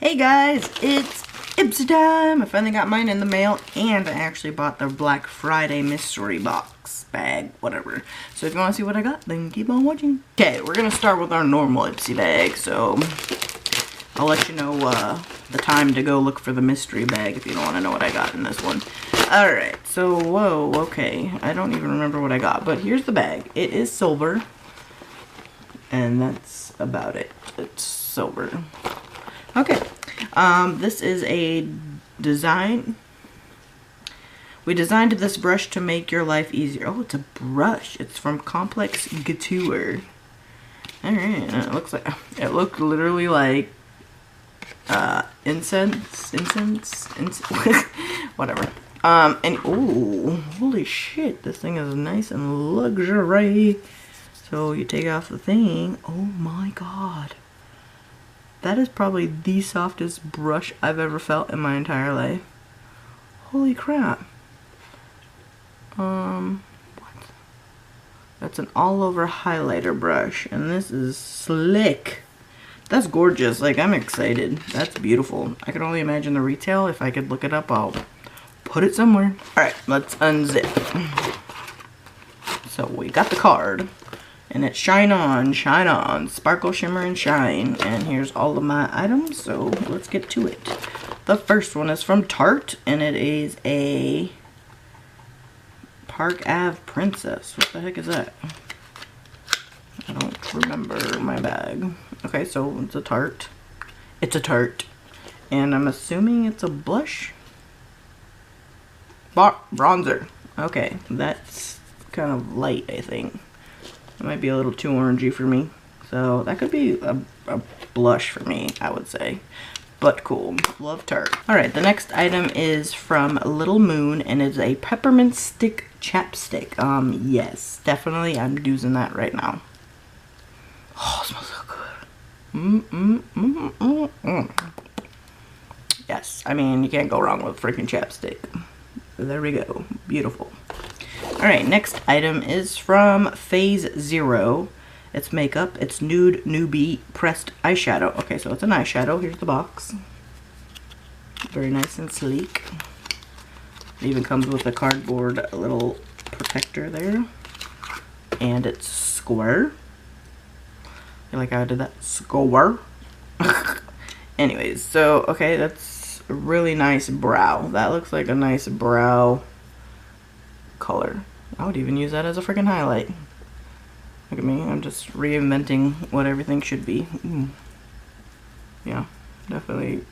Hey guys, it's Ipsy time! I finally got mine in the mail, and I actually bought the Black Friday mystery box bag, whatever. So if you want to see what I got, then keep on watching. Okay, we're going to start with our normal Ipsy bag, so I'll let you know the time to go look for the mystery bag if you don't want to know what I got in this one. Alright, so whoa, okay, I don't even remember what I got, but here's the bag. It is silver, and that's about it. It's silver. Okay, this is a design. We designed this brush to make your life easier. Oh, it's a brush. It's from Complex Couture. Alright, it looked literally like incense, whatever. And ooh, holy shit, this thing is nice and luxury. So you take off the thing. Oh my god. That is probably the softest brush I've ever felt in my entire life. Holy crap. What? That's an all-over highlighter brush, and this is slick. That's gorgeous. Like, I'm excited. That's beautiful. I can only imagine the retail. If I could look it up, I'll put it somewhere. Alright, let's unzip. So, we got the card. And it's shine on, sparkle, shimmer, and shine. And here's all of my items, so let's get to it. The first one is from Tarte, and it is a Park Ave Princess. What the heck is that? I don't remember my bag. Okay, so it's a Tarte. It's a Tarte. And I'm assuming it's a blush? Bronzer. Okay, that's kind of light, I think. It might be a little too orangey for me. So that could be a blush for me, I would say. But cool. Love Tarte. Alright, the next item is from Little Moon, and it's a peppermint stick chapstick. Yes, definitely I'm using that right now. Oh, it smells so good. Yes, I mean, you can't go wrong with freaking chapstick. There we go. Beautiful. Alright, next item is from Phase Zero. It's makeup. It's Nude Newbie Pressed Eyeshadow. Okay, so it's an eyeshadow. Here's the box. Very nice and sleek. It even comes with a cardboard little protector there. And it's square. I like how I did that. Square. Anyways, so, okay, that's a really nice brow. That looks like a nice brow color. I would even use that as a freaking highlight. Look at me, I'm just reinventing what everything should be. Yeah, definitely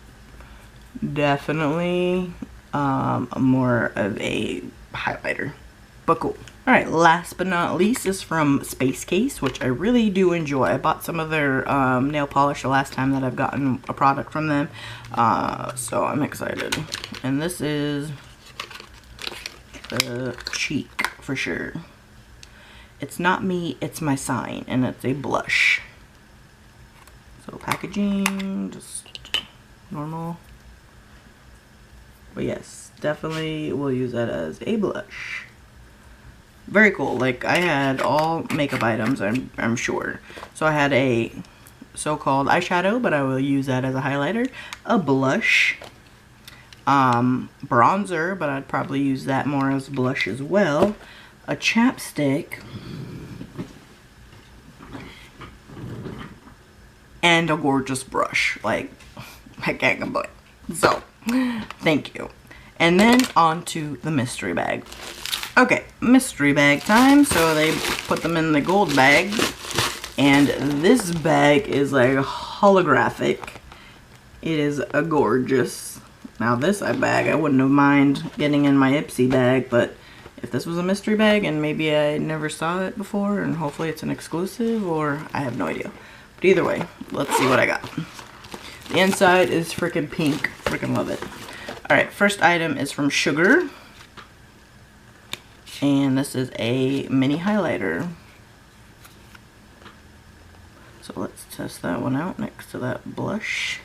more of a highlighter, but cool. Alright, last but not least is from Space Case, which I really do enjoy. I bought some of their nail polish the last time that I've gotten a product from them, so I'm excited. And this is the cheek for sure. It's not me, it's my sign, and it's a blush. So packaging, just normal. But yes, definitely will use that as a blush. Very cool. Like, I had all makeup items, I'm sure. So I had a so-called eyeshadow, but I will use that as a highlighter. A blush. Bronzer, but I'd probably use that more as blush as well. A chapstick. And a gorgeous brush. Like, I can't complain. So, thank you. And then on to the mystery bag. Okay, mystery bag time. So they put them in the gold bag. And this bag is like holographic. It is a gorgeous. Now this bag, I wouldn't have mind getting in my Ipsy bag, but if this was a mystery bag and maybe I never saw it before and hopefully it's an exclusive, or I have no idea. But either way, let's see what I got. The inside is freaking pink. Freaking love it. Alright, first item is from Sugar. And this is a mini highlighter. So let's test that one out next to that blush.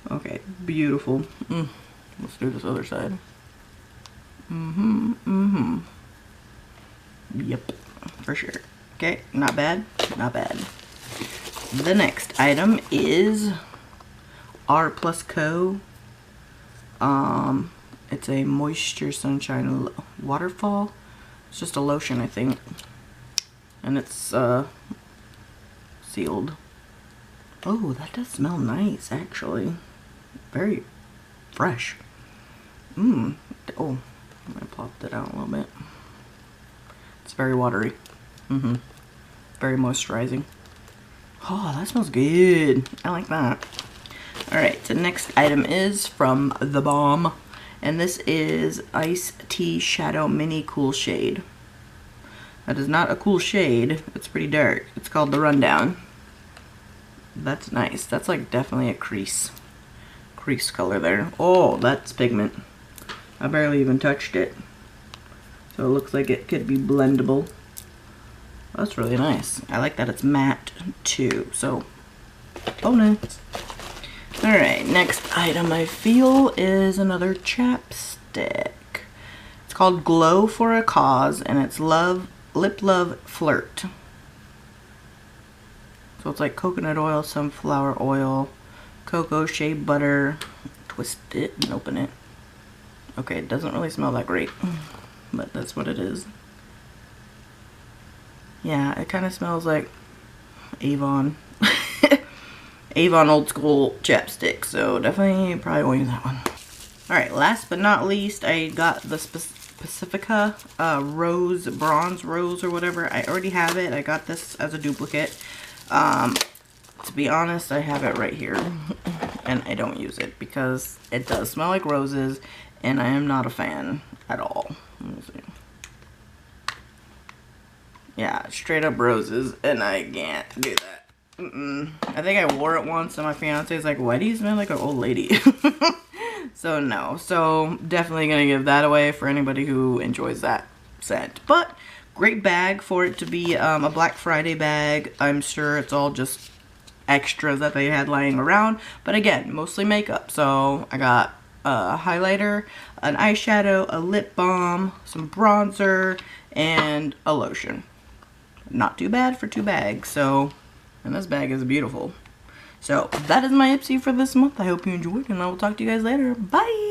Okay, beautiful. Let's do this other side. Yep, for sure. Okay, not bad, not bad. The next item is R Plus Co. It's a Moisture Sunshine Waterfall. It's just a lotion, I think. And it's sealed. Oh, that does smell nice, actually. Very fresh. Oh, I plopped it out a little bit. It's very watery. Very moisturizing. Oh, that smells good. I like that. Alright, the next item is from The Balm. And this is Ice Tea Shadow Mini Cool Shade. That is not a cool shade. It's pretty dark. It's called The Rundown. That's nice. That's like definitely a crease color there. Oh, that's pigment. I barely even touched it. So it looks like it could be blendable. That's really nice. I like that it's matte too. So, bonus. Alright, next item I feel is another chapstick. It's called Glow for a Cause, and it's Lip Love Flirt. So it's like coconut oil, sunflower oil, cocoa, shea butter. Twist it and open it. Okay, it doesn't really smell that great, but that's what it is. Yeah, it kind of smells like Avon. Avon old school chapstick, so definitely probably won't use that one. Alright, last but not least, I got the Pacifica Rose, Bronze Rose or whatever. I already have it. I got this as a duplicate. To be honest, I have it right here, and I don't use it because it does smell like roses, and I am not a fan at all. Let me see. Yeah, straight up roses, and I can't do that. I think I wore it once, and my fiance is like, why do you smell like an old lady? So no. So definitely gonna give that away for anybody who enjoys that scent. But great bag for it to be a Black Friday bag. I'm sure it's all just extras that they had lying around, but again, mostly makeup. So I got a highlighter, an eyeshadow, a lip balm, some bronzer, and a lotion. Not too bad for 2 bags. So, and this bag is beautiful. So that is my Ipsy for this month. I hope you enjoyed, and I will talk to you guys later. Bye!